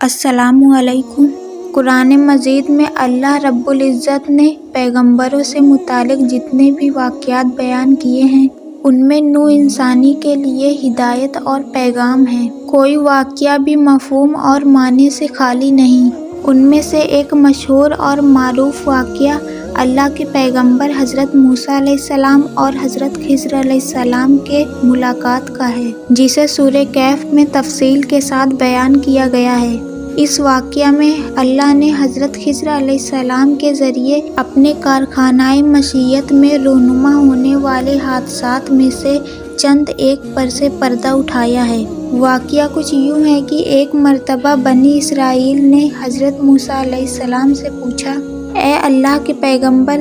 السلام علیکم۔ قرآن مجید میں اللہ رب العزت نے پیغمبروں سے متعلق جتنے بھی واقعات بیان کیے ہیں ان میں نوع انسانی کے لیے ہدایت اور پیغام ہے۔ کوئی واقعہ بھی مفہوم اور معنی سے خالی نہیں۔ ان میں سے ایک مشہور اور معروف واقعہ اللہ کے پیغمبر حضرت موسیٰ علیہ السلام اور حضرت خضر علیہ السلام کے ملاقات کا ہے، جسے سورہ کہف میں تفصیل کے ساتھ بیان کیا گیا ہے۔ اس واقعہ میں اللہ نے حضرت خضر علیہ السلام کے ذریعے اپنے کارخانہ مشیت میں رونما ہونے والے حادثات میں سے چند ایک پر سے پردہ اٹھایا ہے۔ واقعہ کچھ یوں ہے کہ ایک مرتبہ بنی اسرائیل نے حضرت موسیٰ علیہ السلام سے پوچھا، اے اللہ کے پیغمبر،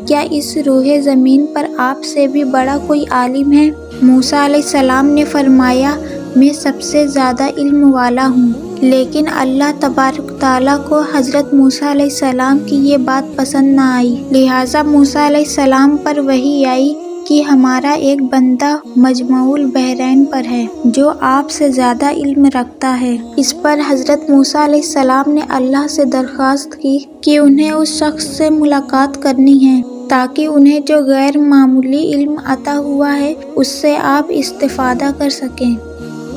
کیا اس روح زمین پر آپ سے بھی بڑا کوئی عالم ہے؟ موسیٰ علیہ السلام نے فرمایا، میں سب سے زیادہ علم والا ہوں۔ لیکن اللہ تبارک تعالیٰ کو حضرت موسیٰ علیہ السلام کی یہ بات پسند نہ آئی، لہٰذا موسیٰ علیہ السلام پر وحی آئی کہ ہمارا ایک بندہ مجمع البحرین پر ہے جو آپ سے زیادہ علم رکھتا ہے۔ اس پر حضرت موسیٰ علیہ السلام نے اللہ سے درخواست کی کہ انہیں اس شخص سے ملاقات کرنی ہے تاکہ انہیں جو غیر معمولی علم عطا ہوا ہے اس سے آپ استفادہ کر سکیں۔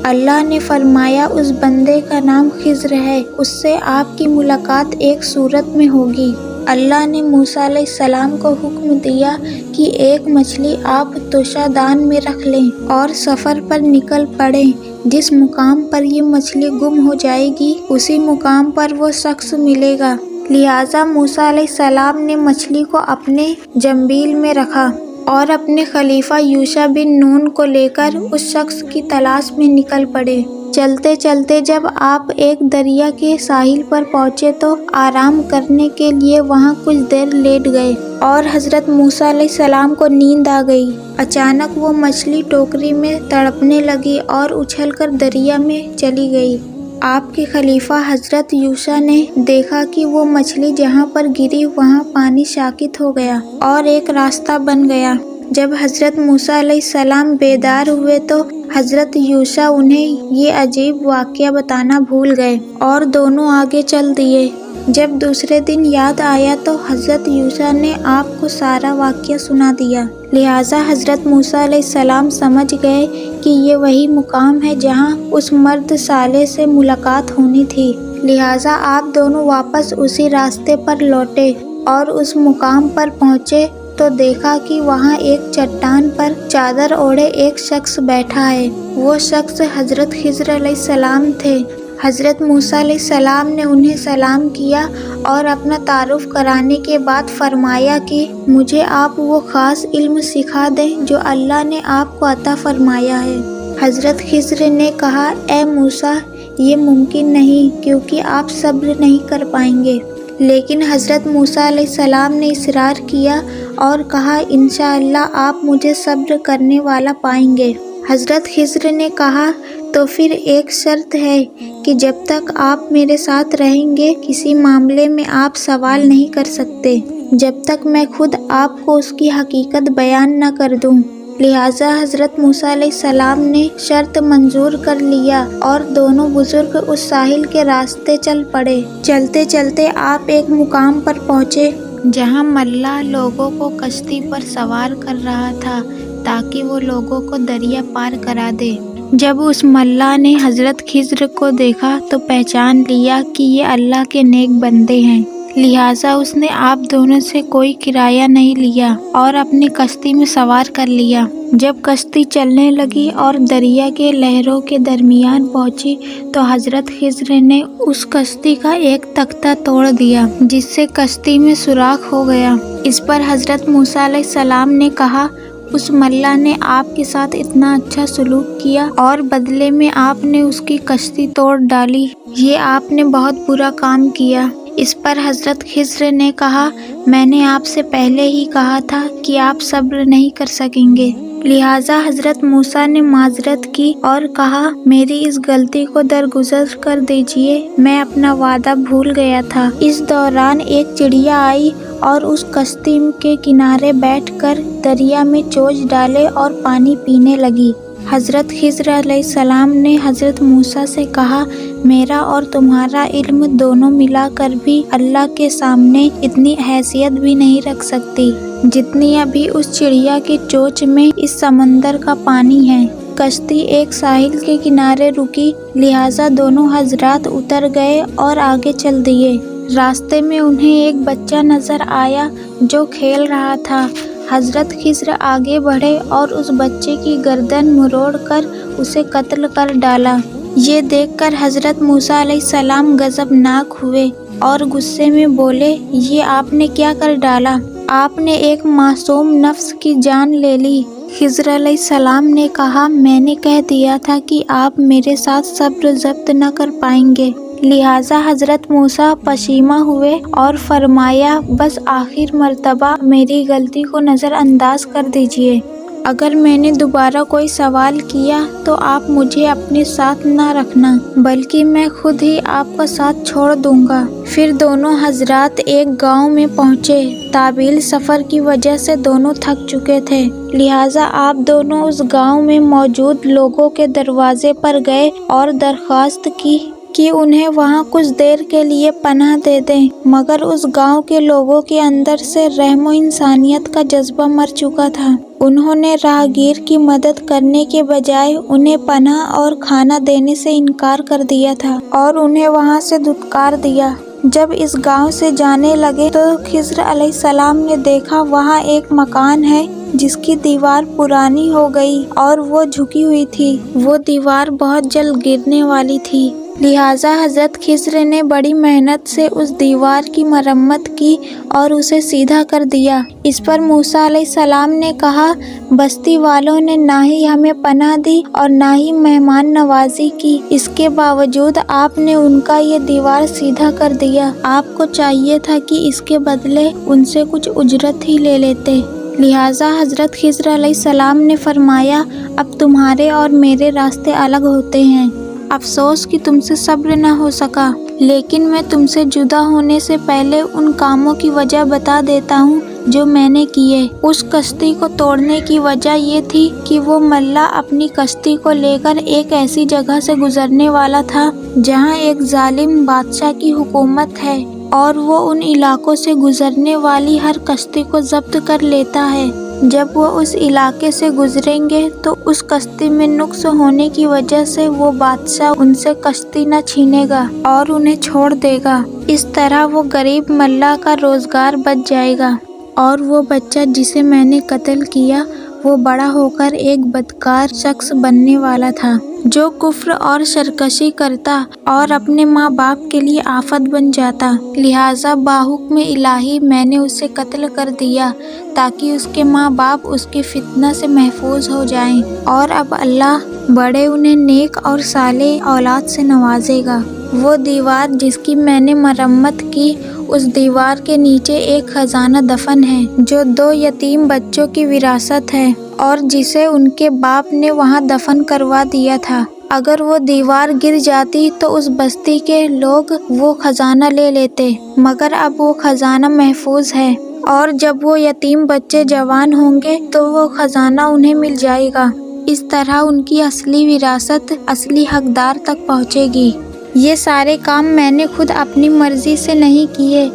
اللہ نے فرمایا، اس بندے کا نام خضر ہے، اس سے آپ کی ملاقات ایک صورت میں ہوگی۔ اللہ نے موسیٰ علیہ السلام کو حکم دیا کہ ایک مچھلی آپ توشہ دان میں رکھ لیں اور سفر پر نکل پڑیں۔ جس مقام پر یہ مچھلی گم ہو جائے گی اسی مقام پر وہ شخص ملے گا۔ لہٰذا موسیٰ علیہ السلام نے مچھلی کو اپنے جنبیل میں رکھا اور اپنے خلیفہ یوشع بن نون کو لے کر اس شخص کی تلاش میں نکل پڑے۔ چلتے چلتے جب آپ ایک دریا کے ساحل پر پہنچے تو آرام کرنے کے لیے وہاں کچھ دیر لیٹ گئے اور حضرت موسیٰ علیہ السلام کو نیند آ گئی۔ اچانک وہ مچھلی ٹوکری میں تڑپنے لگی اور اچھل کر دریا میں چلی گئی۔ آپ کے خلیفہ حضرت یوشع نے دیکھا کہ وہ مچھلی جہاں پر گری وہاں پانی ساکت ہو گیا اور ایک راستہ بن گیا۔ جب حضرت موسیٰ علیہ السلام بیدار ہوئے تو حضرت یوشع انہیں یہ عجیب واقعہ بتانا بھول گئے اور دونوں آگے چل دیے۔ جب دوسرے دن یاد آیا تو حضرت یوشع نے آپ کو سارا واقعہ سنا دیا، لہٰذا حضرت موسیٰ علیہ السلام سمجھ گئے کہ یہ وہی مقام ہے جہاں اس مرد صالح سے ملاقات ہونی تھی۔ لہٰذا آپ دونوں واپس اسی راستے پر لوٹے اور اس مقام پر پہنچے تو دیکھا کہ وہاں ایک چٹان پر چادر اوڑھے ایک شخص بیٹھا ہے۔ وہ شخص حضرت خضر علیہ السلام تھے۔ حضرت موسیٰ علیہ السلام نے انہیں سلام کیا اور اپنا تعارف کرانے کے بعد فرمایا کہ مجھے آپ وہ خاص علم سکھا دیں جو اللہ نے آپ کو عطا فرمایا ہے۔ حضرت خضر نے کہا، اے موسیٰ، یہ ممکن نہیں کیونکہ آپ صبر نہیں کر پائیں گے۔ لیکن حضرت موسیٰ علیہ السلام نے اصرار کیا اور کہا، انشاءاللہ آپ مجھے صبر کرنے والا پائیں گے۔ حضرت خضر نے کہا، تو پھر ایک شرط ہے کہ جب تک آپ میرے ساتھ رہیں گے کسی معاملے میں آپ سوال نہیں کر سکتے جب تک میں خود آپ کو اس کی حقیقت بیان نہ کر دوں۔ لہٰذا حضرت موسیٰ علیہ السلام نے شرط منظور کر لیا اور دونوں بزرگ اس ساحل کے راستے چل پڑے۔ چلتے چلتے آپ ایک مقام پر پہنچے جہاں ملا لوگوں کو کشتی پر سوار کر رہا تھا تاکہ وہ لوگوں کو دریا پار کرا دے۔ جب اس ملا نے حضرت خضر کو دیکھا تو پہچان لیا کہ یہ اللہ کے نیک بندے ہیں، لہٰذا اس نے آپ دونوں سے کوئی کرایہ نہیں لیا اور اپنی کشتی میں سوار کر لیا۔ جب کشتی چلنے لگی اور دریا کے لہروں کے درمیان پہنچی تو حضرت خضر نے اس کشتی کا ایک تختہ توڑ دیا جس سے کشتی میں سوراخ ہو گیا۔ اس پر حضرت موسیٰ علیہ السلام نے کہا، اس ملا نے آپ کے ساتھ اتنا اچھا سلوک کیا اور بدلے میں آپ نے اس کی کشتی توڑ ڈالی، یہ آپ نے بہت برا کام کیا۔ اس پر حضرت خضر نے کہا، میں نے آپ سے پہلے ہی کہا تھا کہ آپ صبر نہیں کر سکیں گے۔ لہٰذا حضرت موسیٰ نے معذرت کی اور کہا، میری اس غلطی کو درگزر کر دیجیے، میں اپنا وعدہ بھول گیا تھا۔ اس دوران ایک چڑیا آئی اور اس کشتی کے کنارے بیٹھ کر دریا میں چونچ ڈالے اور پانی پینے لگی۔ حضرت خضر علیہ السلام نے حضرت موسیٰ سے کہا، میرا اور تمہارا علم دونوں ملا کر بھی اللہ کے سامنے اتنی حیثیت بھی نہیں رکھ سکتی جتنی ابھی اس چڑیا کی چونچ میں اس سمندر کا پانی ہے۔ کشتی ایک ساحل کے کنارے رکی، لہٰذا دونوں حضرات اتر گئے اور آگے چل دیے۔ راستے میں انہیں ایک بچہ نظر آیا جو کھیل رہا تھا۔ حضرت خضر آگے بڑھے اور اس بچے کی گردن مروڑ کر اسے قتل کر ڈالا۔ یہ دیکھ کر حضرت موسیٰ علیہ السلام غضبناک ہوئے اور غصے میں بولے، یہ آپ نے کیا کر ڈالا؟ آپ نے ایک معصوم نفس کی جان لے لی۔ خضر علیہ السلام نے کہا، میں نے کہہ دیا تھا کہ آپ میرے ساتھ صبر ضبط نہ کر پائیں گے، لہٰذا حضرت موسیٰ پشیمہ ہوئے اور فرمایا، بس آخر مرتبہ میری غلطی کو نظر انداز کر دیجیے۔ اگر میں نے دوبارہ کوئی سوال کیا تو آپ مجھے اپنے ساتھ نہ رکھنا، بلکہ میں خود ہی آپ کا ساتھ چھوڑ دوں گا۔ پھر دونوں حضرات ایک گاؤں میں پہنچے۔ طویل سفر کی وجہ سے دونوں تھک چکے تھے، لہٰذا آپ دونوں اس گاؤں میں موجود لوگوں کے دروازے پر گئے اور درخواست کی کہ انہیں وہاں کچھ دیر کے لیے پناہ دے دیں، مگر اس گاؤں کے لوگوں کے اندر سے رحم و انسانیت کا جذبہ مر چکا تھا۔ انہوں نے راہگیر کی مدد کرنے کے بجائے انہیں پناہ اور کھانا دینے سے انکار کر دیا تھا اور انہیں وہاں سے دھتکار دیا۔ جب اس گاؤں سے جانے لگے تو خضر علیہ السلام نے دیکھا وہاں ایک مکان ہے جس کی دیوار پرانی ہو گئی اور وہ جھکی ہوئی تھی۔ وہ دیوار بہت جلد گرنے والی تھی، لہٰذا حضرت خضر نے بڑی محنت سے اس دیوار کی مرمت کی اور اسے سیدھا کر دیا۔ اس پر موسیٰ علیہ السلام نے کہا، بستی والوں نے نہ ہی ہمیں پناہ دی اور نہ ہی مہمان نوازی کی، اس کے باوجود آپ نے ان کا یہ دیوار سیدھا کر دیا۔ آپ کو چاہیے تھا کہ اس کے بدلے ان سے کچھ اجرت ہی لے لیتے۔ لہٰذا حضرت خضر علیہ السلام نے فرمایا، اب تمہارے اور میرے راستے الگ ہوتے ہیں۔ افسوس کہ تم سے صبر نہ ہو سکا، لیکن میں تم سے جدا ہونے سے پہلے ان کاموں کی وجہ بتا دیتا ہوں جو میں نے کیے۔ اس کشتی کو توڑنے کی وجہ یہ تھی کہ وہ ملا اپنی کشتی کو لے کر ایک ایسی جگہ سے گزرنے والا تھا جہاں ایک ظالم بادشاہ کی حکومت ہے اور وہ ان علاقوں سے گزرنے والی ہر کشتی کو ضبط کر لیتا ہے۔ جب وہ اس علاقے سے گزریں گے تو اس کشتی میں نقص ہونے کی وجہ سے وہ بادشاہ ان سے کشتی نہ چھینے گا اور انہیں چھوڑ دے گا۔ اس طرح وہ غریب ملا کا روزگار بچ جائے گا اور وہ بچہ جسے میں نے قتل کیا وہ بڑا ہو کر ایک بدکار شخص بننے والا تھا جو کفر اور سرکشی کرتا اور اپنے ماں باپ کے لیے آفت بن جاتا۔ لہٰذا باحکم الہی میں نے اسے قتل کر دیا تاکہ اس کے ماں باپ اس کے فتنہ سے محفوظ ہو جائیں، اور اب اللہ بڑے انہیں نیک اور صالح اولاد سے نوازے گا۔ وہ دیوار جس کی میں نے مرمت کی، اس دیوار کے نیچے ایک خزانہ دفن ہے جو 2 یتیم بچوں کی وراثت ہے اور جسے ان کے باپ نے وہاں دفن کروا دیا تھا۔ اگر وہ دیوار گر جاتی تو اس بستی کے لوگ وہ خزانہ لے لیتے، مگر اب وہ خزانہ محفوظ ہے اور جب وہ یتیم بچے جوان ہوں گے تو وہ خزانہ انہیں مل جائے گا۔ اس طرح ان کی اصلی وراثت اصلی حقدار تک پہنچے گی۔ یہ سارے کام میں نے خود اپنی مرضی سے نہیں کیے،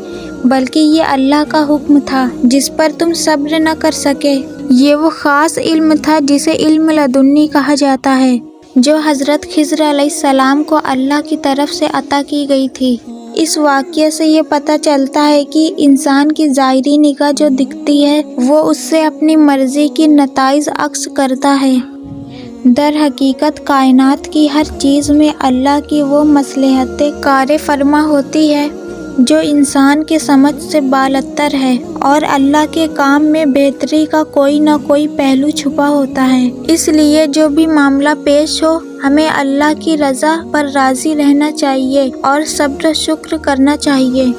بلکہ یہ اللہ کا حکم تھا جس پر تم صبر نہ کر سکے۔ یہ وہ خاص علم تھا جسے علم لدنی کہا جاتا ہے، جو حضرت خضر علیہ السلام کو اللہ کی طرف سے عطا کی گئی تھی۔ اس واقعے سے یہ پتہ چلتا ہے کہ انسان کی ظاہری نگاہ جو دکھتی ہے وہ اس سے اپنی مرضی کی نتائج عکس کرتا ہے۔ در حقیقت کائنات کی ہر چیز میں اللہ کی وہ مصلحت کار فرما ہوتی ہے جو انسان کے سمجھ سے بالاتر ہے، اور اللہ کے کام میں بہتری کا کوئی نہ کوئی پہلو چھپا ہوتا ہے۔ اس لیے جو بھی معاملہ پیش ہو، ہمیں اللہ کی رضا پر راضی رہنا چاہیے اور صبر و شکر کرنا چاہیے۔